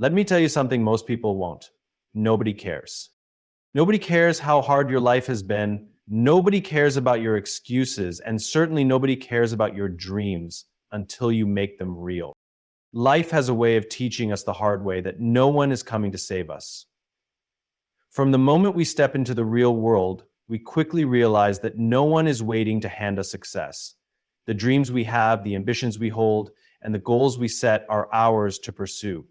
Let me tell you something most people won't. Nobody cares. Nobody cares how hard your life has been. Nobody cares about your excuses, and certainly nobody cares about your dreams until you make them real. Life has a way of teaching us the hard way that no one is coming to save us. From the moment we step into the real world, we quickly realize that no one is waiting to hand us success. The dreams we have, the ambitions we hold, and the goals we set are ours to pursue.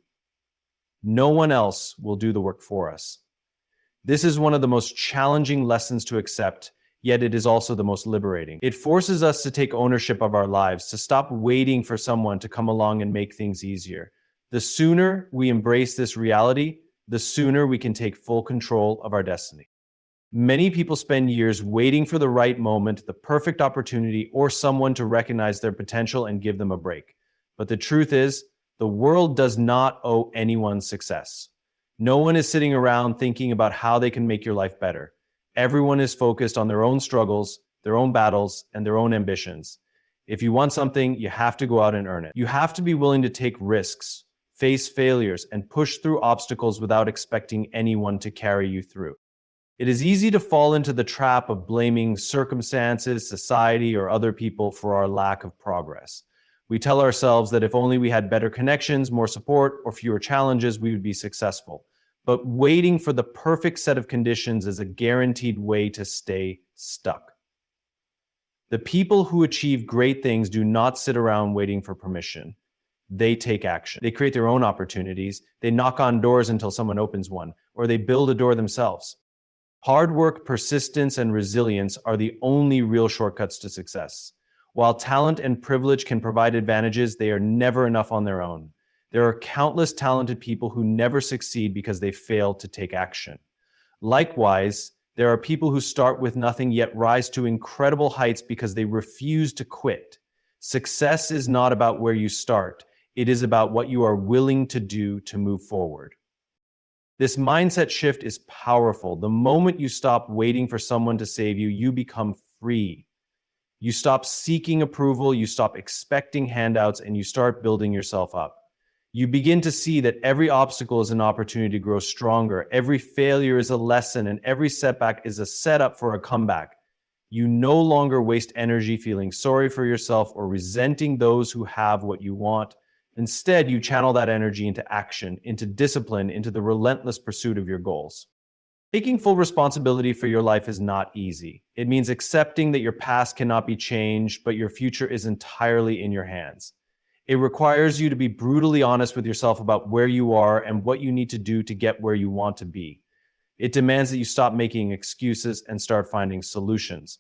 No one else will do the work for us. This is one of the most challenging lessons to accept, yet it is also the most liberating. It forces us to take ownership of our lives, to stop waiting for someone to come along and make things easier. The sooner we embrace this reality, the sooner we can take full control of our destiny. Many people spend years waiting for the right moment, the perfect opportunity, or someone to recognize their potential and give them a break. But the truth is, the world does not owe anyone success. No one is sitting around thinking about how they can make your life better. Everyone is focused on their own struggles, their own battles, and their own ambitions. If you want something, you have to go out and earn it. You have to be willing to take risks, face failures, and push through obstacles without expecting anyone to carry you through. It is easy to fall into the trap of blaming circumstances, society, or other people for our lack of progress. We tell ourselves that if only we had better connections, more support, or fewer challenges, we would be successful. But waiting for the perfect set of conditions is a guaranteed way to stay stuck. The people who achieve great things do not sit around waiting for permission. They take action. They create their own opportunities. They knock on doors until someone opens one, or they build a door themselves. Hard work, persistence, and resilience are the only real shortcuts to success. While talent and privilege can provide advantages, they are never enough on their own. There are countless talented people who never succeed because they fail to take action. Likewise, there are people who start with nothing yet rise to incredible heights because they refuse to quit. Success is not about where you start. It is about what you are willing to do to move forward. This mindset shift is powerful. The moment you stop waiting for someone to save you, you become free. You stop seeking approval, you stop expecting handouts, and you start building yourself up. You begin to see that every obstacle is an opportunity to grow stronger. Every failure is a lesson, and every setback is a setup for a comeback. You no longer waste energy feeling sorry for yourself or resenting those who have what you want. Instead, you channel that energy into action, into discipline, into the relentless pursuit of your goals. Taking full responsibility for your life is not easy. It means accepting that your past cannot be changed, but your future is entirely in your hands. It requires you to be brutally honest with yourself about where you are and what you need to do to get where you want to be. It demands that you stop making excuses and start finding solutions.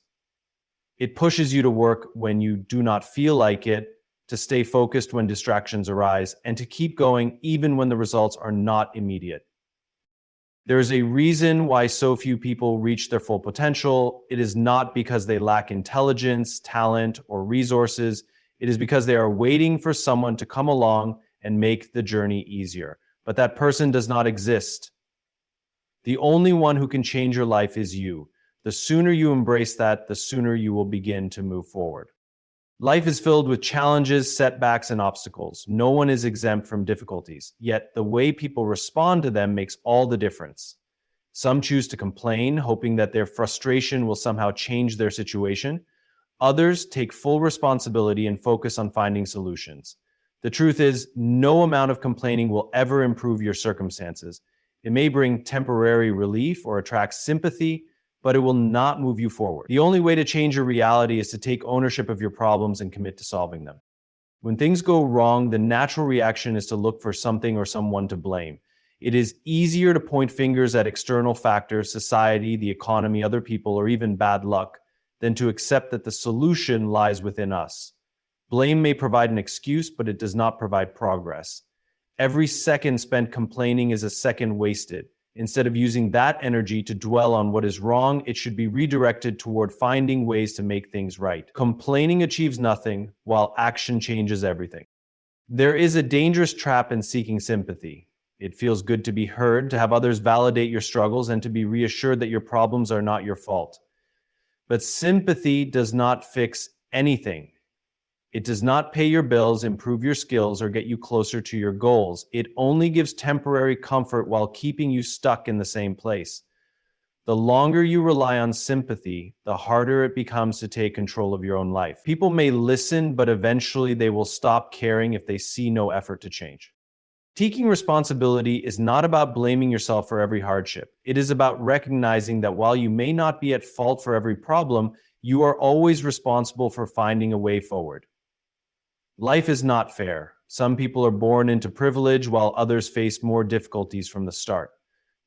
It pushes you to work when you do not feel like it, to stay focused when distractions arise, and to keep going even when the results are not immediate. There is a reason why so few people reach their full potential. It is not because they lack intelligence, talent, or resources. It is because they are waiting for someone to come along and make the journey easier. But that person does not exist. The only one who can change your life is you. The sooner you embrace that, the sooner you will begin to move forward. Life is filled with challenges, setbacks, and obstacles. No one is exempt from difficulties, yet the way people respond to them makes all the difference. Some choose to complain, hoping that their frustration will somehow change their situation. Others take full responsibility and focus on finding solutions. The truth is, no amount of complaining will ever improve your circumstances. It may bring temporary relief or attract sympathy, but it will not move you forward. The only way to change your reality is to take ownership of your problems and commit to solving them. When things go wrong, the natural reaction is to look for something or someone to blame. It is easier to point fingers at external factors, society, the economy, other people, or even bad luck, than to accept that the solution lies within us. Blame may provide an excuse, but it does not provide progress. Every second spent complaining is a second wasted. Instead of using that energy to dwell on what is wrong, it should be redirected toward finding ways to make things right. Complaining achieves nothing, while action changes everything. There is a dangerous trap in seeking sympathy. It feels good to be heard, to have others validate your struggles, and to be reassured that your problems are not your fault. But sympathy does not fix anything. It does not pay your bills, improve your skills, or get you closer to your goals. It only gives temporary comfort while keeping you stuck in the same place. The longer you rely on sympathy, the harder it becomes to take control of your own life. People may listen, but eventually they will stop caring if they see no effort to change. Taking responsibility is not about blaming yourself for every hardship. It is about recognizing that while you may not be at fault for every problem, you are always responsible for finding a way forward. Life is not fair. Some people are born into privilege while others face more difficulties from the start.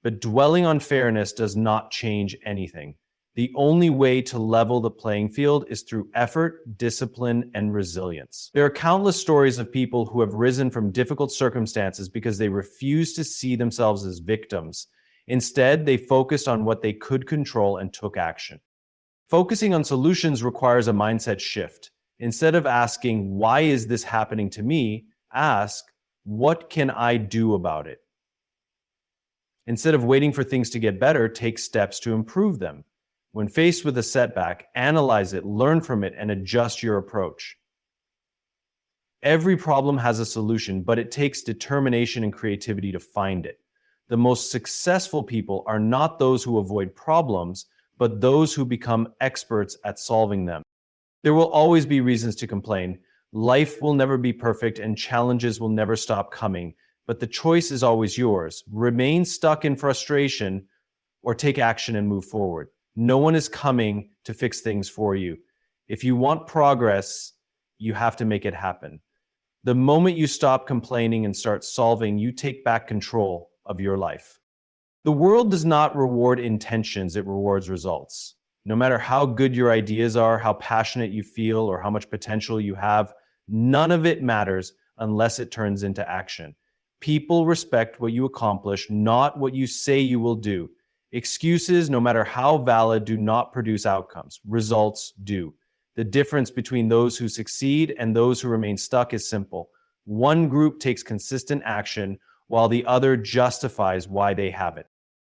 But dwelling on fairness does not change anything. The only way to level the playing field is through effort, discipline, and resilience. There are countless stories of people who have risen from difficult circumstances because they refused to see themselves as victims. Instead, they focused on what they could control and took action. Focusing on solutions requires a mindset shift. Instead of asking, "Why is this happening to me?" ask, "What can I do about it?" Instead of waiting for things to get better, take steps to improve them. When faced with a setback, analyze it, learn from it, and adjust your approach. Every problem has a solution, but it takes determination and creativity to find it. The most successful people are not those who avoid problems, but those who become experts at solving them. There will always be reasons to complain. Life will never be perfect and challenges will never stop coming, but the choice is always yours. Remain stuck in frustration or take action and move forward. No one is coming to fix things for you. If you want progress, you have to make it happen. The moment you stop complaining and start solving, you take back control of your life. The world does not reward intentions, it rewards results. No matter how good your ideas are, how passionate you feel, or how much potential you have, none of it matters unless it turns into action. People respect what you accomplish, not what you say you will do. Excuses, no matter how valid, do not produce outcomes. Results do. The difference between those who succeed and those who remain stuck is simple. One group takes consistent action, while the other justifies why they have it.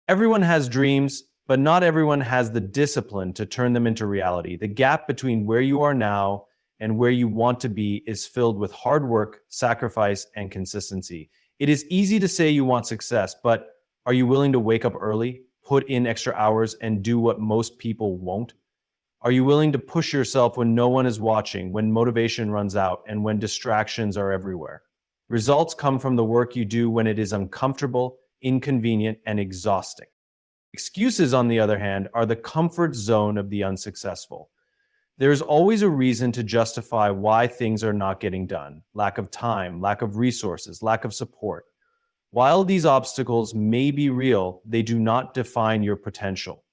Everyone has dreams, but not everyone has the discipline to turn them into reality. The gap between where you are now and where you want to be is filled with hard work, sacrifice, and consistency. It is easy to say you want success, but are you willing to wake up early, put in extra hours, and do what most people won't? Are you willing to push yourself when no one is watching, when motivation runs out, and when distractions are everywhere? Results come from the work you do when it is uncomfortable, inconvenient, and exhausting. Excuses, on the other hand, are the comfort zone of the unsuccessful. There is always a reason to justify why things are not getting done. Lack of time, lack of resources, lack of support. While these obstacles may be real, they do not define your potential.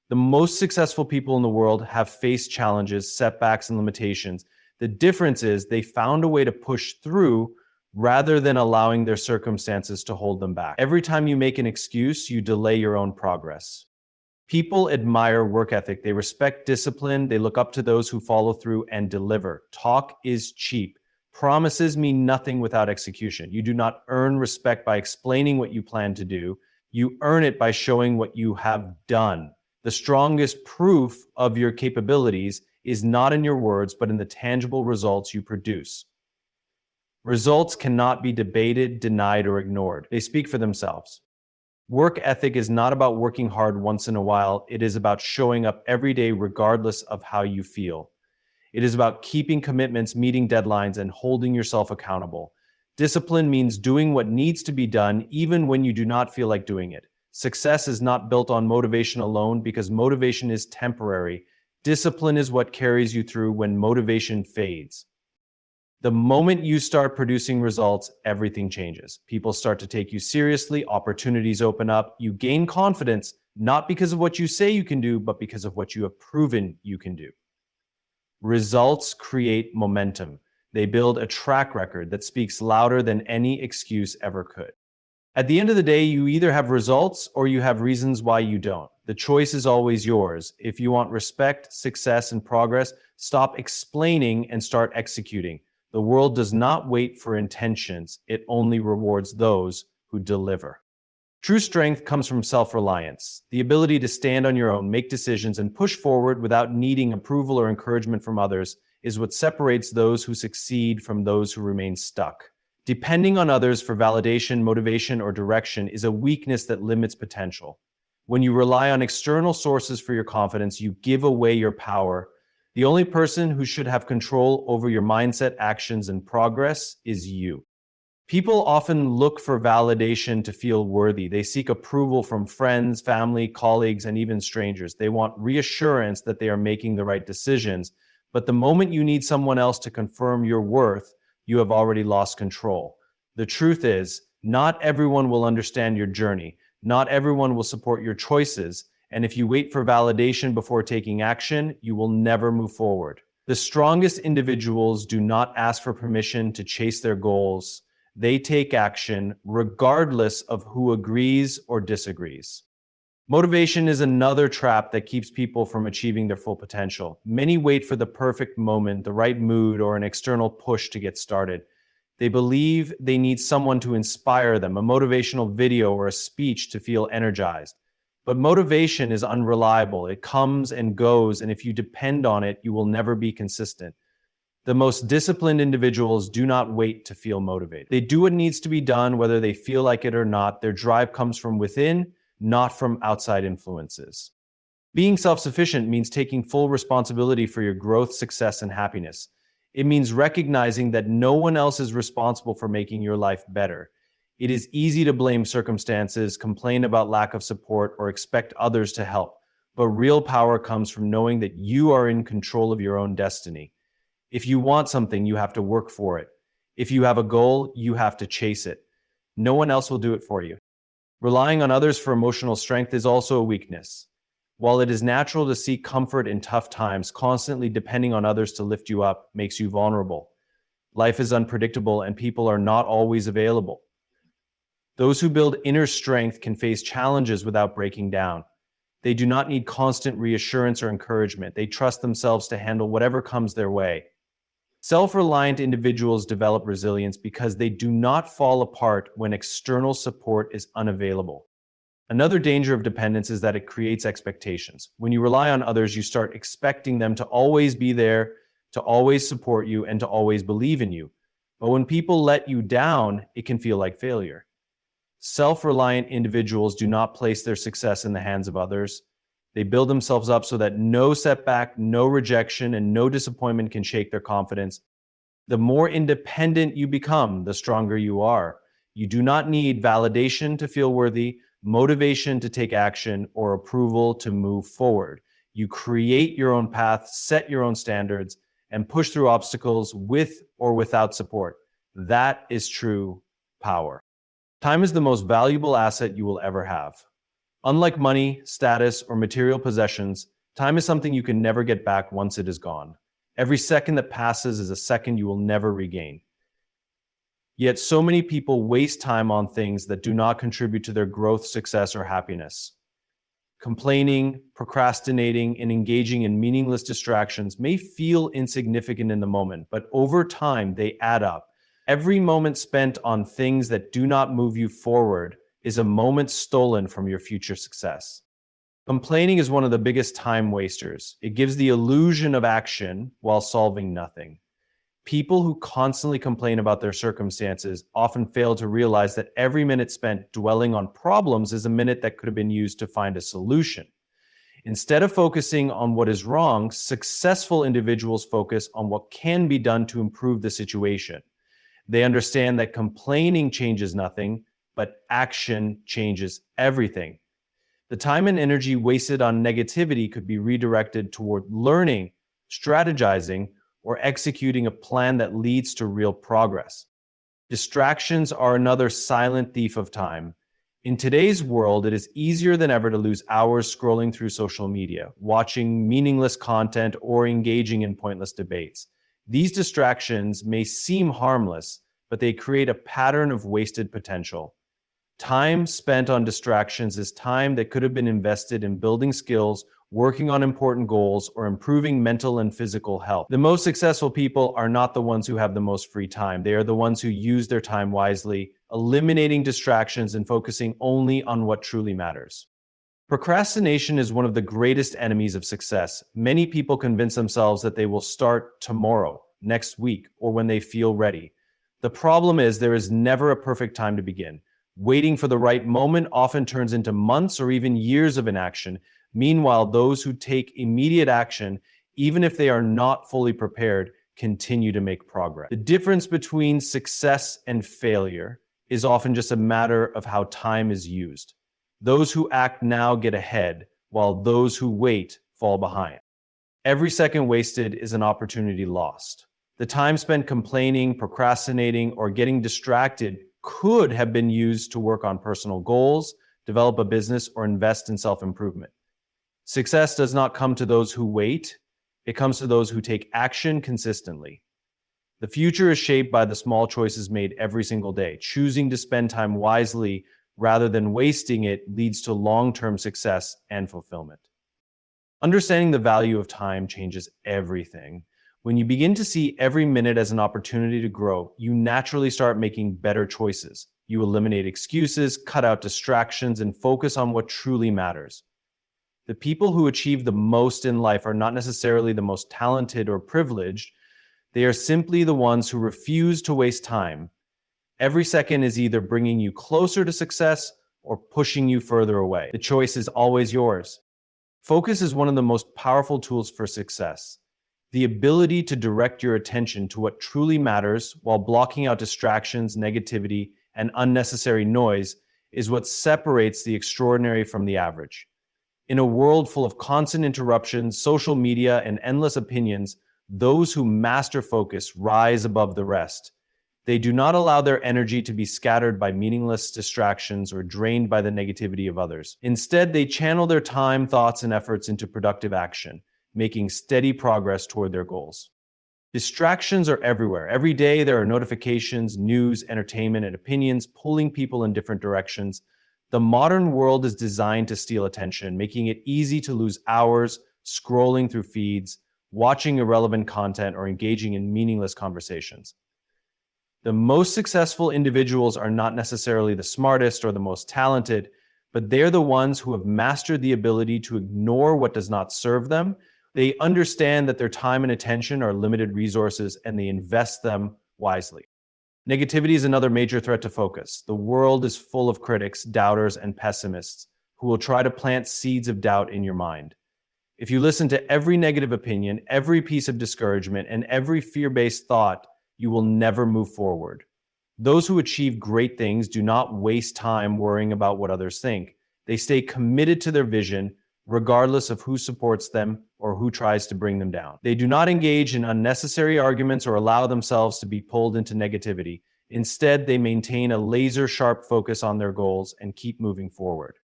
The most successful people in the world have faced challenges, setbacks, and limitations. The difference is they found a way to push through rather than allowing their circumstances to hold them back. Every time you make an excuse, you delay your own progress. People admire work ethic. They respect discipline. They look up to those who follow through and deliver. Talk is cheap. Promises mean nothing without execution. You do not earn respect by explaining what you plan to do. You earn it by showing what you have done. The strongest proof of your capabilities is not in your words, but in the tangible results you produce. Results cannot be debated, denied, or ignored. They speak for themselves. Work ethic is not about working hard once in a while. It is about showing up every day regardless of how you feel. It is about keeping commitments, meeting deadlines, and holding yourself accountable. Discipline means doing what needs to be done even when you do not feel like doing it. Success is not built on motivation alone because motivation is temporary. Discipline is what carries you through when motivation fades. The moment you start producing results, everything changes. People start to take you seriously, opportunities open up, you gain confidence, not because of what you say you can do, but because of what you have proven you can do. Results create momentum. They build a track record that speaks louder than any excuse ever could. At the end of the day, you either have results or you have reasons why you don't. The choice is always yours. If you want respect, success, and progress, stop explaining and start executing. The world does not wait for intentions. It only rewards those who deliver. True strength comes from self-reliance, the ability to stand on your own, make decisions, and push forward without needing approval or encouragement from others. is what separates those who succeed from those who remain stuck. Depending on others for validation, motivation, or direction is a weakness that limits potential. When you rely on external sources for your confidence, you give away your power. The only person who should have control over your mindset, actions, and progress is you. People often look for validation to feel worthy. They seek approval from friends, family, colleagues, and even strangers. They want reassurance that they are making the right decisions. But the moment you need someone else to confirm your worth, you have already lost control. The truth is, not everyone will understand your journey. Not everyone will support your choices. And if you wait for validation before taking action, you will never move forward. The strongest individuals do not ask for permission to chase their goals. They take action regardless of who agrees or disagrees. Motivation is another trap that keeps people from achieving their full potential. Many wait for the perfect moment, the right mood, or an external push to get started. They believe they need someone to inspire them, a motivational video or a speech to feel energized. But motivation is unreliable. It comes and goes, and if you depend on it, you will never be consistent. The most disciplined individuals do not wait to feel motivated. They do what needs to be done, whether they feel like it or not. Their drive comes from within, not from outside influences. Being self-sufficient means taking full responsibility for your growth, success, and happiness. It means recognizing that no one else is responsible for making your life better. It is easy to blame circumstances, complain about lack of support, or expect others to help. But real power comes from knowing that you are in control of your own destiny. If you want something, you have to work for it. If you have a goal, you have to chase it. No one else will do it for you. Relying on others for emotional strength is also a weakness. While it is natural to seek comfort in tough times, constantly depending on others to lift you up makes you vulnerable. Life is unpredictable and people are not always available. Those who build inner strength can face challenges without breaking down. They do not need constant reassurance or encouragement. They trust themselves to handle whatever comes their way. Self-reliant individuals develop resilience because they do not fall apart when external support is unavailable. Another danger of dependence is that it creates expectations. When you rely on others, you start expecting them to always be there, to always support you, and to always believe in you. But when people let you down, it can feel like failure. Self-reliant individuals do not place their success in the hands of others. They build themselves up so that no setback, no rejection, and no disappointment can shake their confidence. The more independent you become, the stronger you are. You do not need validation to feel worthy, motivation to take action, or approval to move forward. You create your own path, set your own standards, and push through obstacles with or without support. That is true power. Time is the most valuable asset you will ever have. Unlike money, status, or material possessions, time is something you can never get back once it is gone. Every second that passes is a second you will never regain. Yet so many people waste time on things that do not contribute to their growth, success, or happiness. Complaining, procrastinating, and engaging in meaningless distractions may feel insignificant in the moment, but over time they add up. Every moment spent on things that do not move you forward is a moment stolen from your future success. Complaining is one of the biggest time wasters. It gives the illusion of action while solving nothing. People who constantly complain about their circumstances often fail to realize that every minute spent dwelling on problems is a minute that could have been used to find a solution. Instead of focusing on what is wrong, successful individuals focus on what can be done to improve the situation. They understand that complaining changes nothing, but action changes everything. The time and energy wasted on negativity could be redirected toward learning, strategizing, or executing a plan that leads to real progress. Distractions are another silent thief of time. In today's world, it is easier than ever to lose hours scrolling through social media, watching meaningless content, or engaging in pointless debates. These distractions may seem harmless, but they create a pattern of wasted potential. Time spent on distractions is time that could have been invested in building skills, working on important goals, or improving mental and physical health. The most successful people are not the ones who have the most free time. They are the ones who use their time wisely, eliminating distractions and focusing only on what truly matters. Procrastination is one of the greatest enemies of success. Many people convince themselves that they will start tomorrow, next week, or when they feel ready. The problem is there is never a perfect time to begin. Waiting for the right moment often turns into months or even years of inaction. Meanwhile, those who take immediate action, even if they are not fully prepared, continue to make progress. The difference between success and failure is often just a matter of how time is used. Those who act now get ahead, while those who wait fall behind. Every second wasted is an opportunity lost. The time spent complaining, procrastinating, or getting distracted could have been used to work on personal goals, develop a business, or invest in self-improvement. Success does not come to those who wait, it comes to those who take action consistently. The future is shaped by the small choices made every single day. Choosing to spend time wisely rather than wasting it leads to long-term success and fulfillment. Understanding the value of time changes everything. When you begin to see every minute as an opportunity to grow, you naturally start making better choices. You eliminate excuses, cut out distractions, and focus on what truly matters. The people who achieve the most in life are not necessarily the most talented or privileged. They are simply the ones who refuse to waste time. Every second is either bringing you closer to success or pushing you further away. The choice is always yours. Focus is one of the most powerful tools for success. The ability to direct your attention to what truly matters while blocking out distractions, negativity, and unnecessary noise is what separates the extraordinary from the average. In a world full of constant interruptions, social media, and endless opinions, those who master focus rise above the rest. They do not allow their energy to be scattered by meaningless distractions or drained by the negativity of others. Instead, they channel their time, thoughts, and efforts into productive action, making steady progress toward their goals. Distractions are everywhere. Every day there are notifications, news, entertainment, and opinions pulling people in different directions. The modern world is designed to steal attention, making it easy to lose hours scrolling through feeds, watching irrelevant content, or engaging in meaningless conversations. The most successful individuals are not necessarily the smartest or the most talented, but they're the ones who have mastered the ability to ignore what does not serve them. They understand that their time and attention are limited resources, and they invest them wisely. Negativity is another major threat to focus. The world is full of critics, doubters, and pessimists who will try to plant seeds of doubt in your mind. If you listen to every negative opinion, every piece of discouragement, and every fear-based thought, you will never move forward. Those who achieve great things do not waste time worrying about what others think. They stay committed to their vision, regardless of who supports them or who tries to bring them down. They do not engage in unnecessary arguments or allow themselves to be pulled into negativity. Instead, they maintain a laser-sharp focus on their goals and keep moving forward.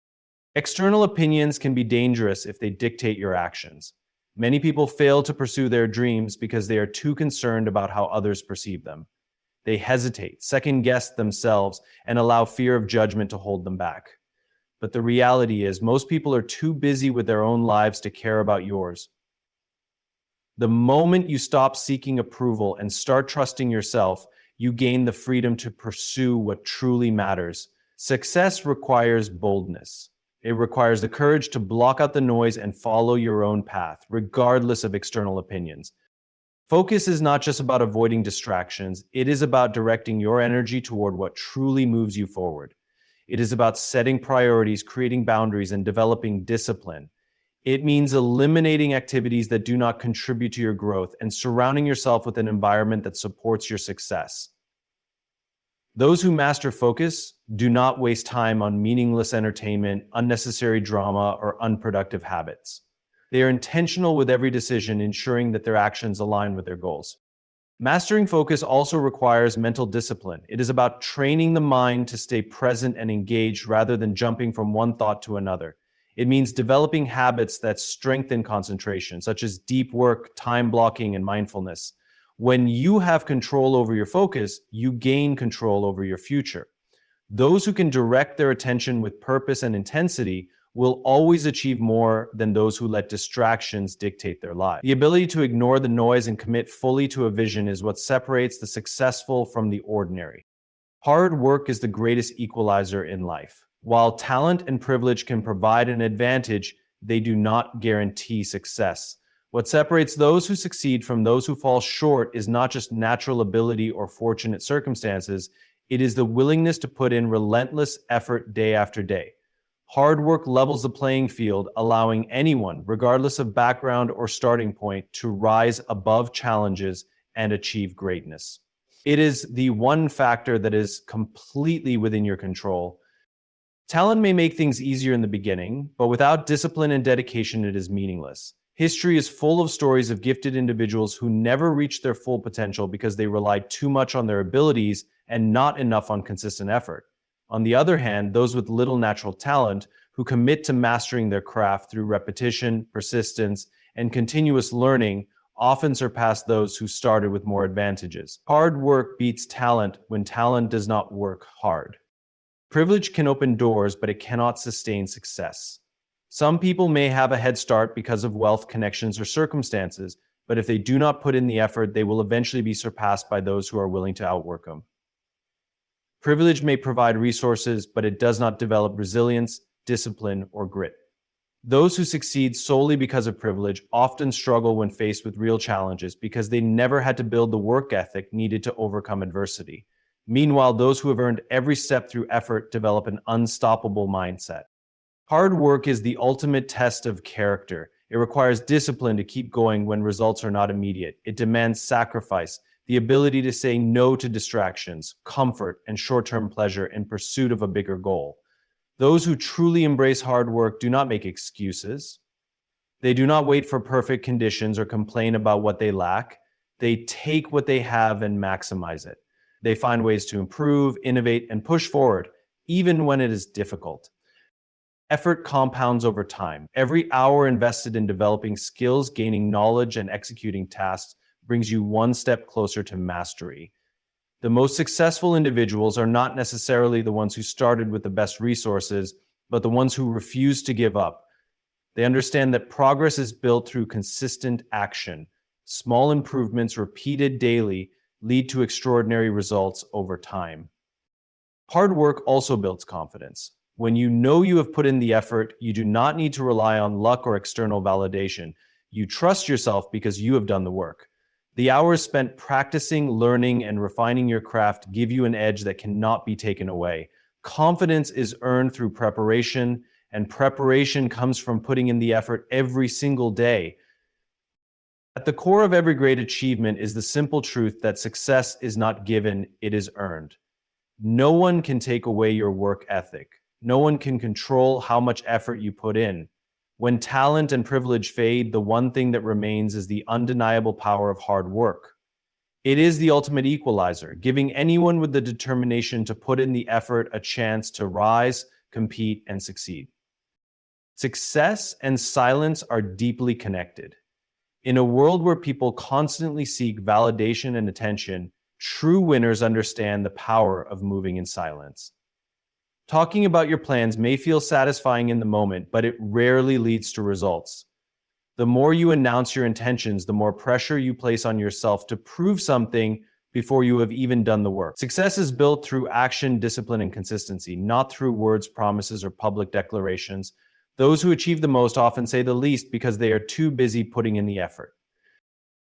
External opinions can be dangerous if they dictate your actions. Many people fail to pursue their dreams because they are too concerned about how others perceive them. They hesitate, second-guess themselves, and allow fear of judgment to hold them back. But the reality is, most people are too busy with their own lives to care about yours. The moment you stop seeking approval and start trusting yourself, you gain the freedom to pursue what truly matters. Success requires boldness. It requires the courage to block out the noise and follow your own path, regardless of external opinions. Focus is not just about avoiding distractions, it is about directing your energy toward what truly moves you forward. It is about setting priorities, creating boundaries, and developing discipline. It means eliminating activities that do not contribute to your growth and surrounding yourself with an environment that supports your success. Those who master focus do not waste time on meaningless entertainment, unnecessary drama, or unproductive habits. They are intentional with every decision, ensuring that their actions align with their goals. Mastering focus also requires mental discipline. It is about training the mind to stay present and engaged rather than jumping from one thought to another. It means developing habits that strengthen concentration, such as deep work, time blocking, and mindfulness. When you have control over your focus, you gain control over your future. Those who can direct their attention with purpose and intensity will always achieve more than those who let distractions dictate their lives. The ability to ignore the noise and commit fully to a vision is what separates the successful from the ordinary. Hard work is the greatest equalizer in life. While talent and privilege can provide an advantage, they do not guarantee success. What separates those who succeed from those who fall short is not just natural ability or fortunate circumstances, it is the willingness to put in relentless effort day after day. Hard work levels the playing field, allowing anyone, regardless of background or starting point, to rise above challenges and achieve greatness. It is the one factor that is completely within your control. Talent may make things easier in the beginning, but without discipline and dedication, it is meaningless. History is full of stories of gifted individuals who never reached their full potential because they relied too much on their abilities and not enough on consistent effort. On the other hand, those with little natural talent who commit to mastering their craft through repetition, persistence, and continuous learning often surpass those who started with more advantages. Hard work beats talent when talent does not work hard. Privilege can open doors, but it cannot sustain success. Some people may have a head start because of wealth, connections, or circumstances, but if they do not put in the effort, they will eventually be surpassed by those who are willing to outwork them. Privilege may provide resources, but it does not develop resilience, discipline, or grit. Those who succeed solely because of privilege often struggle when faced with real challenges because they never had to build the work ethic needed to overcome adversity. Meanwhile, those who have earned every step through effort develop an unstoppable mindset. Hard work is the ultimate test of character. It requires discipline to keep going when results are not immediate. It demands sacrifice, the ability to say no to distractions, comfort, and short-term pleasure in pursuit of a bigger goal. Those who truly embrace hard work do not make excuses. They do not wait for perfect conditions or complain about what they lack. They take what they have and maximize it. They find ways to improve, innovate, and push forward, even when it is difficult. Effort compounds over time. Every hour invested in developing skills, gaining knowledge, and executing tasks brings you one step closer to mastery. The most successful individuals are not necessarily the ones who started with the best resources, but the ones who refuse to give up. They understand that progress is built through consistent action. Small improvements repeated daily lead to extraordinary results over time. Hard work also builds confidence. When you know you have put in the effort, you do not need to rely on luck or external validation. You trust yourself because you have done the work. The hours spent practicing, learning, and refining your craft give you an edge that cannot be taken away. Confidence is earned through preparation, and preparation comes from putting in the effort every single day. At the core of every great achievement is the simple truth that success is not given, it is earned. No one can take away your work ethic. No one can control how much effort you put in. When talent and privilege fade, the one thing that remains is the undeniable power of hard work. It is the ultimate equalizer, giving anyone with the determination to put in the effort a chance to rise, compete, and succeed. Success and silence are deeply connected. In a world where people constantly seek validation and attention, true winners understand the power of moving in silence. Talking about your plans may feel satisfying in the moment, but it rarely leads to results. The more you announce your intentions, the more pressure you place on yourself to prove something before you have even done the work. Success is built through action, discipline, and consistency, not through words, promises, or public declarations. Those who achieve the most often say the least because they are too busy putting in the effort.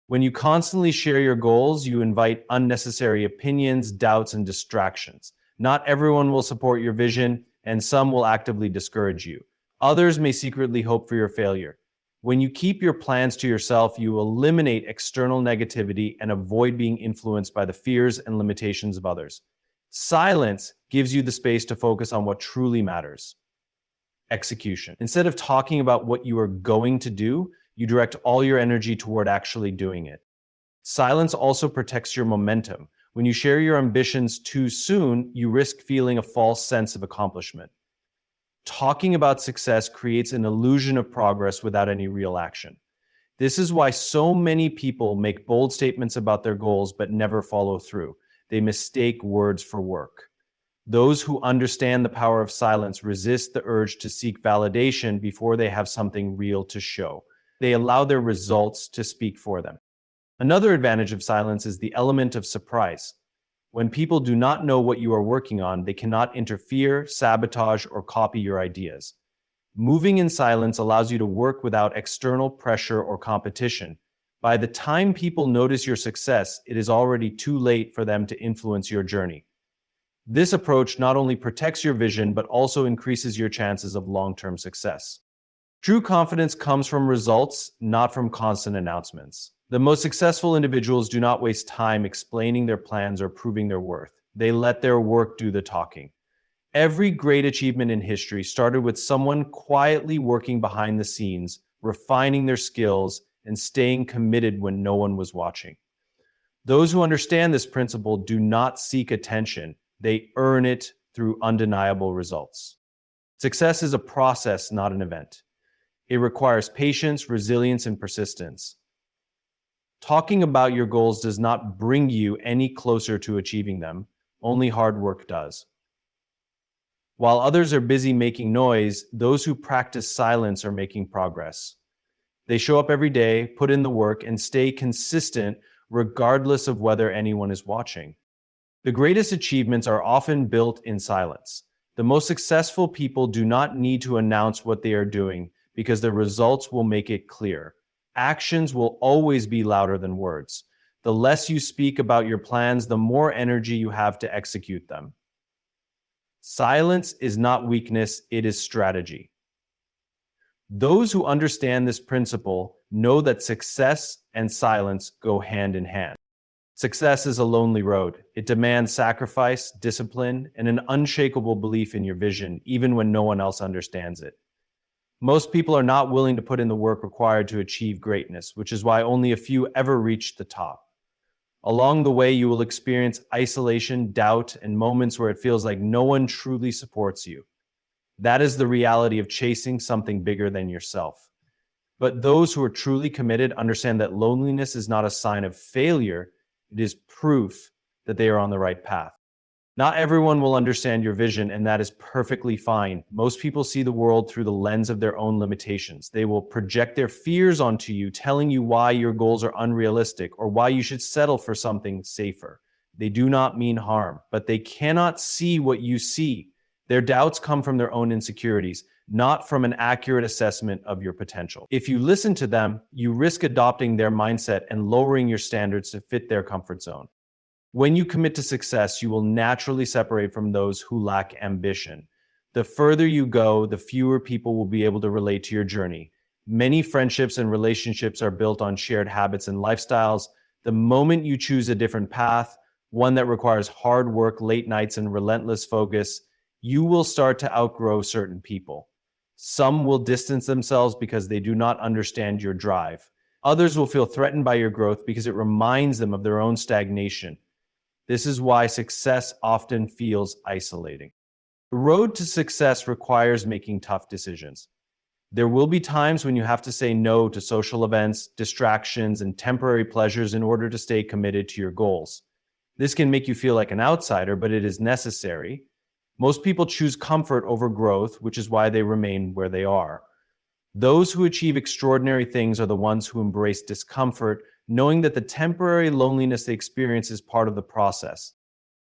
When you constantly share your goals, you invite unnecessary opinions, doubts, and distractions. Not everyone will support your vision, and some will actively discourage you. Others may secretly hope for your failure. When you keep your plans to yourself, you eliminate external negativity and avoid being influenced by the fears and limitations of others. Silence gives you the space to focus on what truly matters. Execution. Instead of talking about what you are going to do, you direct all your energy toward actually doing it. Silence also protects your momentum. When you share your ambitions too soon, you risk feeling a false sense of accomplishment. Talking about success creates an illusion of progress without any real action. This is why so many people make bold statements about their goals but never follow through. They mistake words for work. Those who understand the power of silence resist the urge to seek validation before they have something real to show. They allow their results to speak for them. Another advantage of silence is the element of surprise. When people do not know what you are working on, they cannot interfere, sabotage, or copy your ideas. Moving in silence allows you to work without external pressure or competition. By the time people notice your success, it is already too late for them to influence your journey. This approach not only protects your vision, but also increases your chances of long-term success. True confidence comes from results, not from constant announcements. The most successful individuals do not waste time explaining their plans or proving their worth. They let their work do the talking. Every great achievement in history started with someone quietly working behind the scenes, refining their skills, and staying committed when no one was watching. Those who understand this principle do not seek attention, they earn it through undeniable results. Success is a process, not an event. It requires patience, resilience, and persistence. Talking about your goals does not bring you any closer to achieving them, only hard work does. While others are busy making noise, those who practice silence are making progress. They show up every day, put in the work, and stay consistent regardless of whether anyone is watching. The greatest achievements are often built in silence. The most successful people do not need to announce what they are doing because the results will make it clear. Actions will always be louder than words. The less you speak about your plans, the more energy you have to execute them. Silence is not weakness, it is strategy. Those who understand this principle know that success and silence go hand in hand. Success is a lonely road. It demands sacrifice, discipline, and an unshakable belief in your vision, even when no one else understands it. Most people are not willing to put in the work required to achieve greatness, which is why only a few ever reach the top. Along the way, you will experience isolation, doubt, and moments where it feels like no one truly supports you. That is the reality of chasing something bigger than yourself. But those who are truly committed understand that loneliness is not a sign of failure, it is proof that they are on the right path. Not everyone will understand your vision, and that is perfectly fine. Most people see the world through the lens of their own limitations. They will project their fears onto you, telling you why your goals are unrealistic or why you should settle for something safer. They do not mean harm, but they cannot see what you see. Their doubts come from their own insecurities, not from an accurate assessment of your potential. If you listen to them, you risk adopting their mindset and lowering your standards to fit their comfort zone. When you commit to success, you will naturally separate from those who lack ambition. The further you go, the fewer people will be able to relate to your journey. Many friendships and relationships are built on shared habits and lifestyles. The moment you choose a different path, one that requires hard work, late nights, and relentless focus, you will start to outgrow certain people. Some will distance themselves because they do not understand your drive. Others will feel threatened by your growth because it reminds them of their own stagnation. This is why success often feels isolating. The road to success requires making tough decisions. There will be times when you have to say no to social events, distractions, and temporary pleasures in order to stay committed to your goals. This can make you feel like an outsider, but it is necessary. Most people choose comfort over growth, which is why they remain where they are. Those who achieve extraordinary things are the ones who embrace discomfort, knowing that the temporary loneliness they experience is part of the process.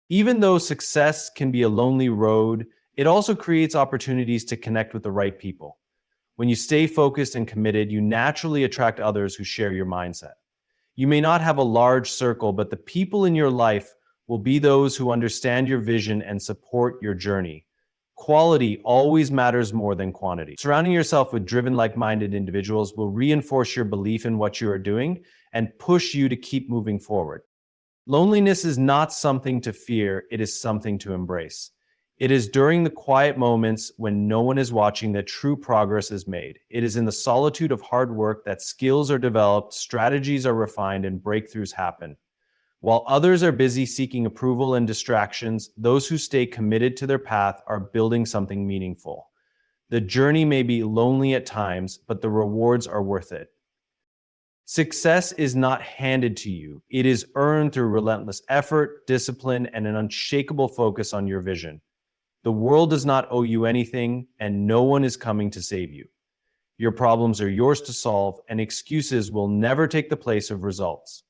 Even though success can be a lonely road, it also creates opportunities to connect with the right people. When you stay focused and committed, you naturally attract others who share your mindset. You may not have a large circle, but the people in your life will be those who understand your vision and support your journey. Quality always matters more than quantity. Surrounding yourself with driven, like-minded individuals will reinforce your belief in what you are doing and push you to keep moving forward. Loneliness is not something to fear, it is something to embrace. It is during the quiet moments when no one is watching that true progress is made. It is in the solitude of hard work that skills are developed, strategies are refined, and breakthroughs happen. While others are busy seeking approval and distractions, those who stay committed to their path are building something meaningful. The journey may be lonely at times, but the rewards are worth it. Success is not handed to you. It is earned through relentless effort, discipline, and an unshakable focus on your vision. The world does not owe you anything, and no one is coming to save you. Your problems are yours to solve, and excuses will never take the place of results.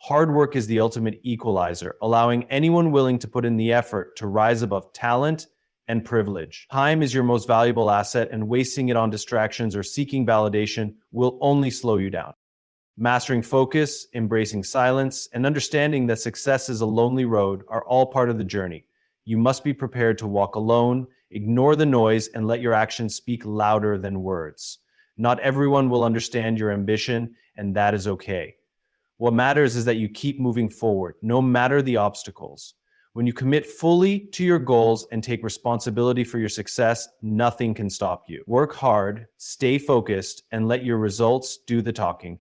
Hard work is the ultimate equalizer, allowing anyone willing to put in the effort to rise above talent and privilege. Time is your most valuable asset, and wasting it on distractions or seeking validation will only slow you down. Mastering focus, embracing silence, and understanding that success is a lonely road are all part of the journey. You must be prepared to walk alone, ignore the noise, and let your actions speak louder than words. Not everyone will understand your ambition, and that is okay. What matters is that you keep moving forward, no matter the obstacles. When you commit fully to your goals and take responsibility for your success, nothing can stop you. Work hard, stay focused, and let your results do the talking.